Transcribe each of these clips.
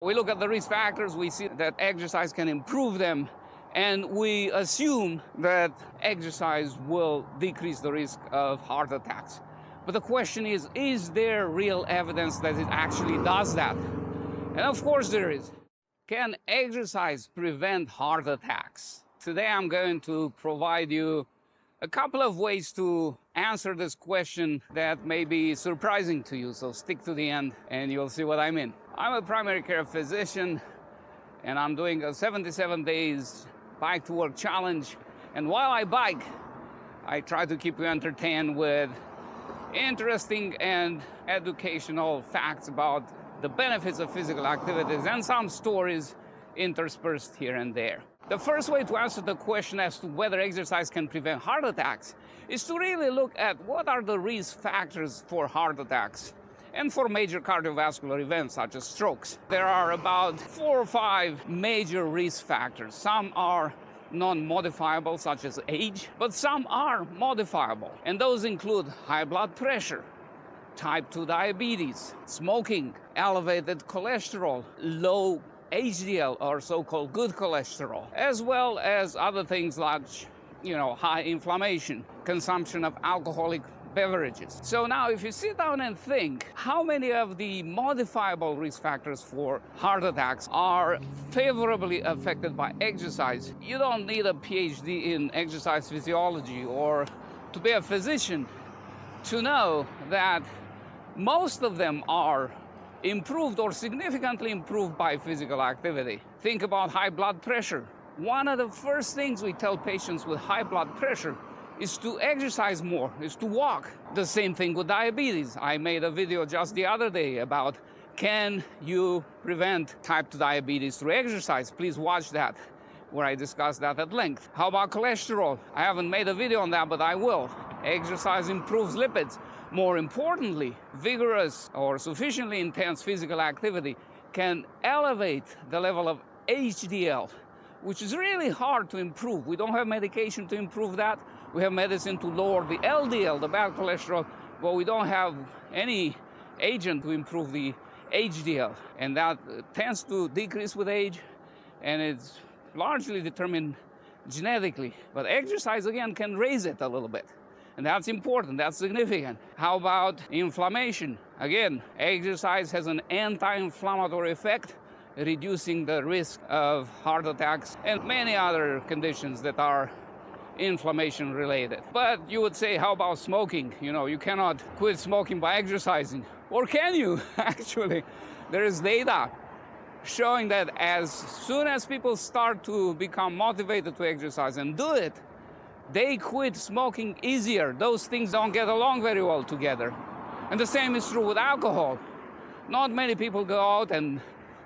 We look at the risk factors, we see that exercise can improve them, and we assume that exercise will decrease the risk of heart attacks. But the question is there real evidence that it actually does that? And of course there is. Can exercise prevent heart attacks? Today I'm going to provide you a couple of ways to answer this question that may be surprising to you, so stick to the end and you'll see what I mean. I'm a primary care physician and I'm doing a 77 days bike to work challenge, and while I bike, I try to keep you entertained with interesting and educational facts about the benefits of physical activities and some stories interspersed here and there. The first way to answer the question as to whether exercise can prevent heart attacks is to really look at what are the risk factors for heart attacks and for major cardiovascular events such as strokes. There are about 4 or 5 major risk factors. Some are non-modifiable, such as age, but some are modifiable, and those include high blood pressure, type 2 diabetes, smoking, elevated cholesterol, low HDL or so-called good cholesterol, as well as other things like, high inflammation, consumption of alcoholic beverages. So now if you sit down and think how many of the modifiable risk factors for heart attacks are favorably affected by exercise, you don't need a PhD in exercise physiology or to be a physician to know that most of them are improved or significantly improved by physical activity. Think about high blood pressure. One of the first things we tell patients with high blood pressure is to exercise more, is to walk. The same thing with diabetes. I made a video just the other day about can you prevent type 2 diabetes through exercise? Please watch that, where I discuss that at length. How about cholesterol? I haven't made a video on that, but I will. Exercise improves lipids. More importantly, vigorous or sufficiently intense physical activity can elevate the level of HDL, which is really hard to improve. We don't have medication to improve that. We have medicine to lower the LDL, the bad cholesterol, but we don't have any agent to improve the HDL. And that tends to decrease with age, and it's largely determined genetically. But exercise, again, can raise it a little bit. And that's important, that's significant. How about inflammation? Again, exercise has an anti-inflammatory effect, reducing the risk of heart attacks and many other conditions that are inflammation related. But you would say, how about smoking? You cannot quit smoking by exercising. Or can you? Actually, there is data showing that as soon as people start to become motivated to exercise and do it, they quit smoking easier. Those things don't get along very well together. And the same is true with alcohol. Not many people go out and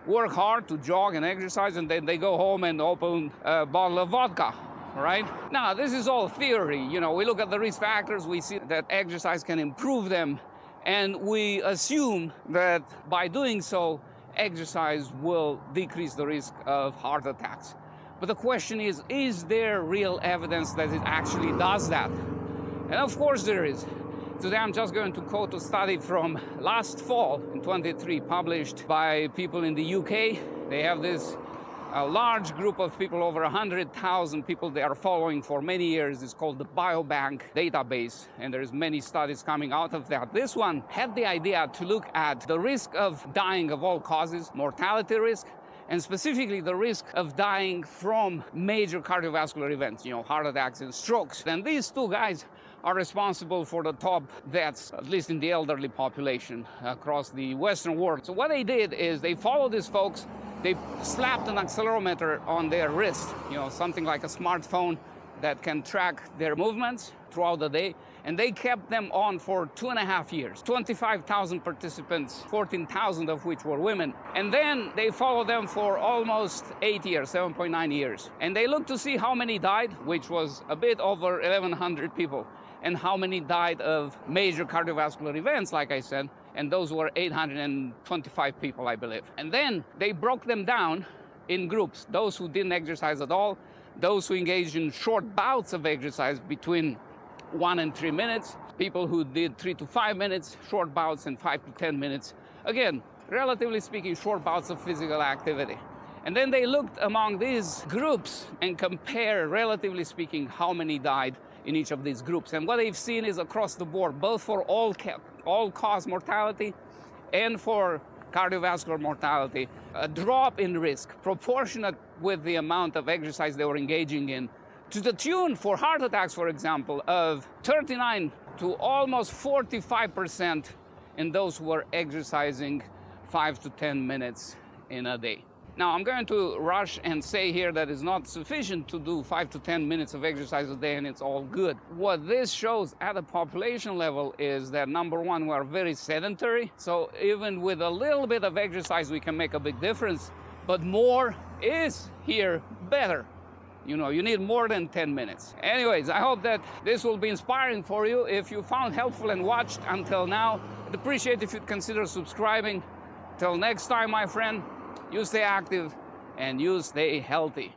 work hard to jog and exercise, and then they go home and open a bottle of vodka, right? Now, this is all theory. We look at the risk factors, we see that exercise can improve them, and we assume that by doing so, exercise will decrease the risk of heart attacks. But the question is there real evidence that it actually does that? And of course there is. Today I'm just going to quote a study from last fall in 23, published by people in the UK. They have this large group of people, over 100,000 people they are following for many years. It's called the Biobank database, and there's many studies coming out of that. This one had the idea to look at the risk of dying of all causes, mortality risk, and specifically the risk of dying from major cardiovascular events, heart attacks and strokes. And these two guys are responsible for the top deaths, at least in the elderly population across the Western world. So what they did is they followed these folks, they slapped an accelerometer on their wrist, something like a smartphone that can track their movements throughout the day, and they kept them on for 2.5 years. 25,000 participants, 14,000 of which were women. And then they followed them for almost 8 years, 7.9 years. And they looked to see how many died, which was a bit over 1,100 people, and how many died of major cardiovascular events, like I said, and those were 825 people, I believe. And then they broke them down in groups, those who didn't exercise at all, those who engaged in short bouts of exercise between 1 and 3 minutes, people who did 3 to 5 minutes, short bouts, and 5 to 10 minutes. Again, relatively speaking, short bouts of physical activity. And then they looked among these groups and compared, relatively speaking, how many died in each of these groups. And what they've seen is across the board, both for all-cause mortality and for cardiovascular mortality, a drop in risk proportionate with the amount of exercise they were engaging in, to the tune, for heart attacks, for example, of 39 to almost 45% in those who were exercising 5 to 10 minutes in a day. Now, I'm going to rush and say here that it's not sufficient to do 5 to 10 minutes of exercise a day and it's all good. What this shows at a population level is that, number one, we are very sedentary. So even with a little bit of exercise, we can make a big difference. But more is here better. You know, you need more than 10 minutes. Anyways, I hope that this will be inspiring for you. If you found helpful and watched until now, I'd appreciate if you'd consider subscribing. Till next time, my friend, you stay active and you stay healthy.